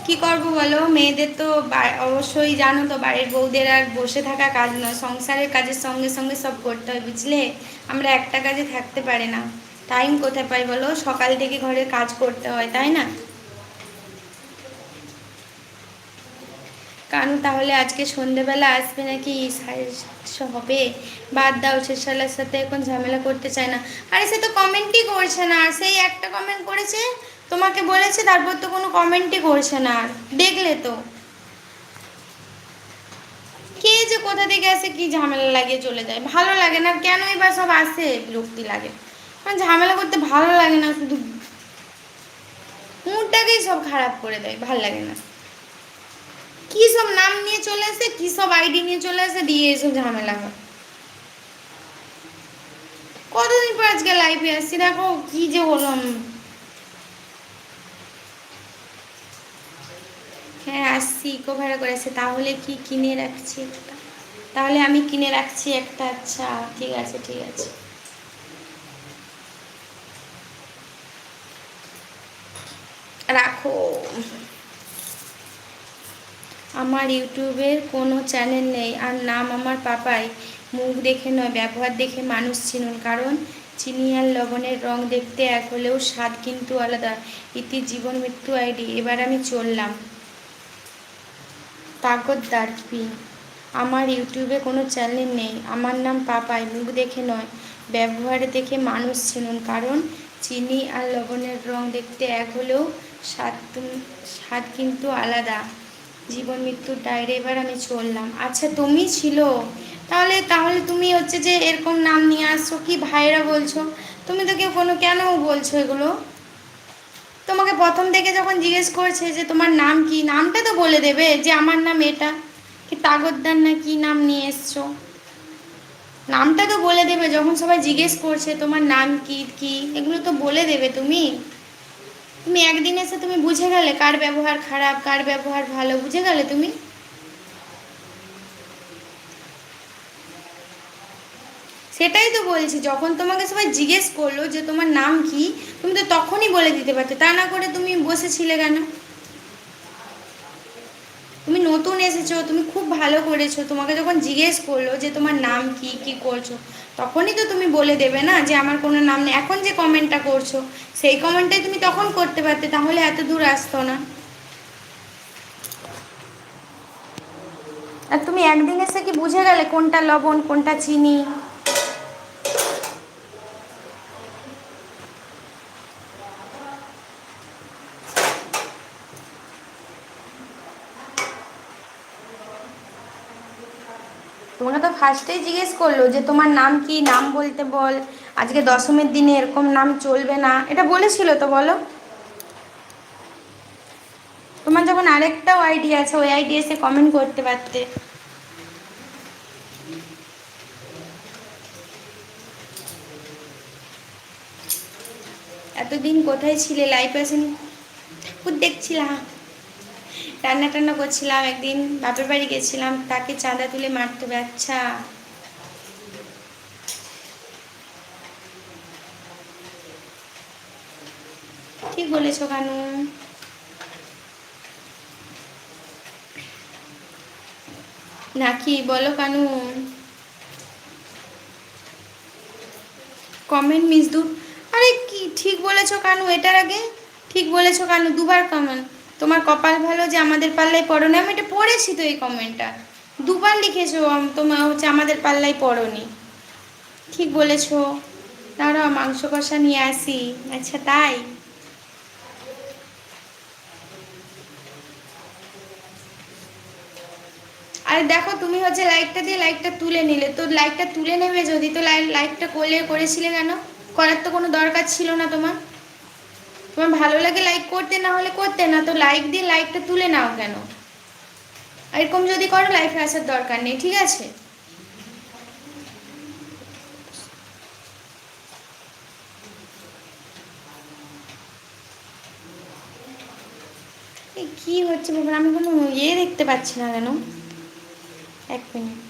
কি করব বলো, মেয়েদের তো অবশ্যই জানো তো, বাড়ির বউদের আর বসে থাকা কাজ নয়, সংসারের কাজের সঙ্গে সঙ্গে সব করতে হয়, বুঝলে। আমরা একটা কাজে থাকতে পারি না। টাইম কোথায় পাই বলো, সকাল থেকে ঘরের কাজ করতে হয়, তাই না? কারণ তাহলে আজকে সন্ধেবেলা আসবে নাকি, 7:30 হবে। বাদ দাও, সে শালার সাথে এখন ঝামেলা করতে চায় না। আরে সে তো কমেন্টই করছে না, সেই একটা কমেন্ট করেছে, তোমাকে বলেছে, তারপর তো কোনো কমেন্টই করছে না আর। দেখলে তো, কে যে কোথা থেকে আসে, কি ঝামেলা লাগিয়ে চলে যায়, ভালো লাগে না। কেনই বা সব আসে, বিরক্তি লাগে। কারণ ঝামেলা করতে ভালো লাগে না, শুধু মুডটাকেই সব খারাপ করে দেয়, ভালো লাগে না। কি সব নাম নিয়ে চলে আসে, কি সব আইডি নিয়ে চলে আসে, দিয়ে এসব ঝামেলা হয়। কতদিন পর আজকে লাইভে আসছি, দেখো কি যে হলাম। হ্যাঁ আসছি, ইকো ভাড়া করে আসছে। তাহলে কি কিনে রাখছি একটা, তাহলে আমি কিনে রাখছি একটা। আচ্ছা ঠিক আছে, ঠিক আছে, রাখো। আমার ইউটিউবের কোনো চ্যানেল নেই, আর নাম আমার পাপাই। মুখ দেখে নয়, ব্যবহার দেখে মানুষ চিনুন, কারণ চিনি আর লবণের রং দেখতে এক হলেও স্বাদ কিন্তু আলাদা। ইতি জীবন মৃত্যু আইডি। এবার আমি চললাম। তাগতদার পি। আমার ইউটিউবে কোনো চ্যানেল নেই, আমার নাম পাপাই। মুখ দেখে নয়, ব্যবহার দেখে মানুষ চিনুন, কারণ চিনি আর লবণের রং দেখতে এক হলেও স্বাদ স্বাদ কিন্তু আলাদা। জীবন মৃত্যুর ডায়েরি। এবার আমি চললাম। আচ্ছা তুমি ছিল, তাহলে তাহলে তুমি হচ্ছে যে এরকম নাম নিয়ে আসছো, কি ভাইরা বলছো? তুমি তো কেউ কোনো কেন বলছো এগুলো? তোমাকে প্রথম থেকে যখন জিজ্ঞেস করছে যে তোমার নাম কি, নামটা তো বলে দেবে যে আমার নাম এটা, কি তাগদ্দার না কি নাম নিয়ে এসছো, নামটা তো বলে দেবে। যখন সবাই জিজ্ঞেস করছে তোমার নাম কি কি, এগুলো তো বলে দেবে তুমি। তুমি একদিন এসে তুমি বুঝে গেলে কার ব্যবহার খারাপ, কার ব্যবহার ভালো, বুঝে গেলে তুমি। সেটাই তো বলছি, যখন তোমাকে সবাই জিজ্ঞেস করলো যে তোমার নাম কি, তুমি তো তখনই বলে দিতে পারতে, তা না করে তুমি বসেছিলে কেন? তুমি নতুন এসেছো, তুমি খুব ভালো করেছো, তোমাকে যখন জিজ্ঞেস করলো যে তোমার নাম কি, কি করছো, তখনই তো তুমি বলে দেবে না যে আমার কোনো নাম নেই। এখন যে কমেন্টটা করছো, সেই কমেন্টটাই তুমি তখন করতে পারতে, তাহলে এত দূর আসতো না। আর তুমি একদিন এসে কি বুঝে গেলে কোনটা লবণ কোনটা চিনি? তোমাকে তো ফার্স্টেই জিজ্ঞেস করলো যে তোমার নাম কি, নাম বলতে বল, আজকে দশমীর দিনে এরকম নাম চলবে না, এটা বলেছিল তো, বলো। তোমার যখন আরেকটাও আইডিয়া আছে, ওই আইডিয়া এসে কমেন্ট করতে পারতে। এতদিন কোথায় ছিলে, লাইফ আসেনি? ঠাকুর দেখছিলাম, রান্না টান্না করছিলাম, একদিন বাপের বাড়ি গেছিলাম, তাকে চাঁদা তুলে মারতে হবে। আচ্ছা ঠিক বলেছো কানু। নাকি বলো কানু? কমেন্ট মিস দু। আরে কি ঠিক বলেছো কানু, এটার আগে ঠিক বলেছো কানু, দুবার কমেন্ট। তোমার কপাল ভালো যে আমাদের পাল্লায় পড়ো না, আমি এটা পড়েছি তো, এই কমেন্টটা দুবার লিখেছো। তোমার হচ্ছে আমাদের পাল্লায় পড়োনি, ঠিক বলেছো। দাঁড়াও মাংস কষা নিয়ে আসি। আচ্ছা তাই। আরে দেখো, তুমি হচ্ছে লাইকটা দিয়ে লাইকটা তুলে নিলে, তো লাইকটা তুলে নেবে যদি, তো লাইকটা করেছিলে কেন? করার তো কোনো দরকার ছিল না তোমার। তোমার ভালো লাগে লাইক করতে, না হলে করতে না, তো লাইক দিয়ে লাইকটা তুলে নাও কেন? এরকম যদি করো, লাইফে আসার দরকার নেই, ঠিক আছে? এই কি হচ্ছে বাবা, আমি কোনো ইয়ে দেখতে পাচ্ছি না কেন। এক মিনিট।